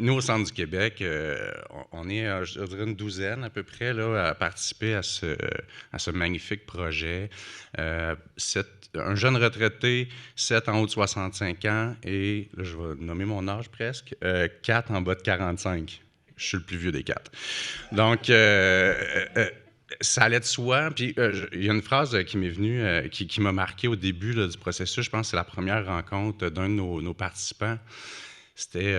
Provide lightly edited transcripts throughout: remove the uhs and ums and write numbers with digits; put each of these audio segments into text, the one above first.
nous, au Centre du Québec, on est, je dirais, une douzaine à peu près là, à participer à ce magnifique projet. Un jeune retraité, 7 en haut de 65 ans et, là, je vais nommer mon âge presque, 4 en bas de 45. Je suis le plus vieux des 4. Donc, ça allait de soi. Puis, il y a une phrase qui m'est venue, qui m'a marqué au début là, du processus. Je pense que c'est la première rencontre d'un de nos participants. C'était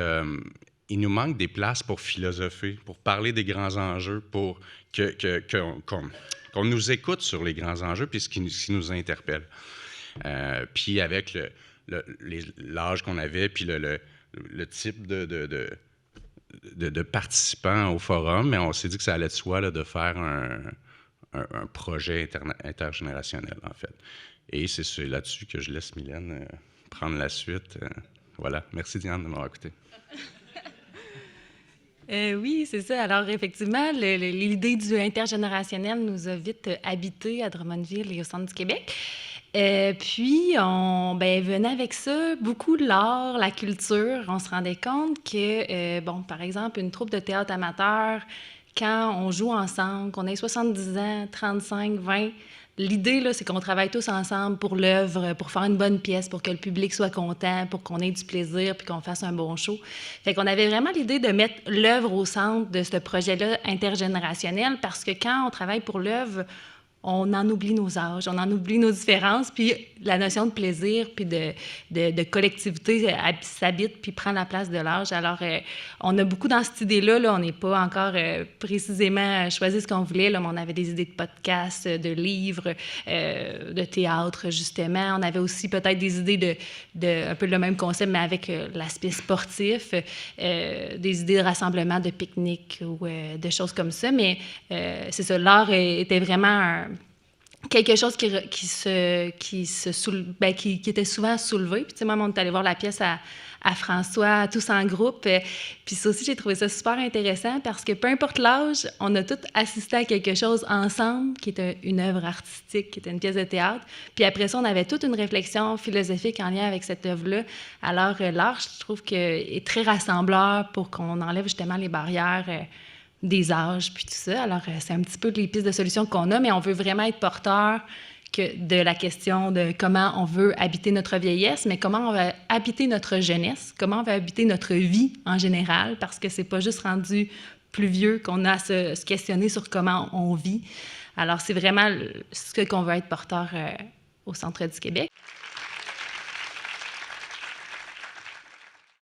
il nous manque des places pour philosopher, pour parler des grands enjeux, pour qu'on nous écoute sur les grands enjeux puis ce qui nous interpelle. Puis avec l'âge qu'on avait, puis le type de participants au forum, mais on s'est dit que ça allait de soi là, de faire un projet intergénérationnel, en fait. Et c'est là-dessus que je laisse Mylène prendre la suite. Voilà. Merci, Diane, de m'avoir écouté. Oui, c'est ça. Alors, effectivement, l'idée du intergénérationnel nous a vite habité à Drummondville et au Centre du Québec. Puis, on venait avec ça beaucoup l'art, la culture. On se rendait compte que, par exemple, une troupe de théâtre amateur, quand on joue ensemble, qu'on ait 70 ans, 35, 20, l'idée, là, c'est qu'on travaille tous ensemble pour l'œuvre, pour faire une bonne pièce, pour que le public soit content, pour qu'on ait du plaisir, puis qu'on fasse un bon show. Fait qu'on avait vraiment l'idée de mettre l'œuvre au centre de ce projet-là intergénérationnel, parce que quand on travaille pour l'œuvre, on en oublie nos âges, on en oublie nos différences, puis la notion de plaisir puis de collectivité s'habite puis prend la place de l'âge. Alors, on a beaucoup dans cette idée-là, là, on n'est pas encore précisément choisi ce qu'on voulait, là, mais on avait des idées de podcasts, de livres, de théâtre, justement. On avait aussi peut-être des idées de un peu le même concept, mais avec l'aspect sportif, des idées de rassemblement, de pique-nique ou de choses comme ça. Mais c'est ça, l'art était vraiment quelque chose qui était souvent soulevé. Puis, tu sais, moi, on est allé voir la pièce à François, tous en groupe. Puis ça aussi, j'ai trouvé ça super intéressant parce que peu importe l'âge, on a tous assisté à quelque chose ensemble, qui était une œuvre artistique, qui était une pièce de théâtre. Puis après ça, on avait toute une réflexion philosophique en lien avec cette œuvre-là. Alors, l'art, je trouve est très rassembleur pour qu'on enlève justement les barrières des âges, puis tout ça. Alors, c'est un petit peu les pistes de solutions qu'on a, mais on veut vraiment être porteur de la question de comment on veut habiter notre vieillesse, mais comment on va habiter notre jeunesse, comment on va habiter notre vie en général, parce que c'est pas juste rendu plus vieux qu'on a à se questionner sur comment on vit. Alors, c'est vraiment ce qu'on veut être porteur au Centre du Québec.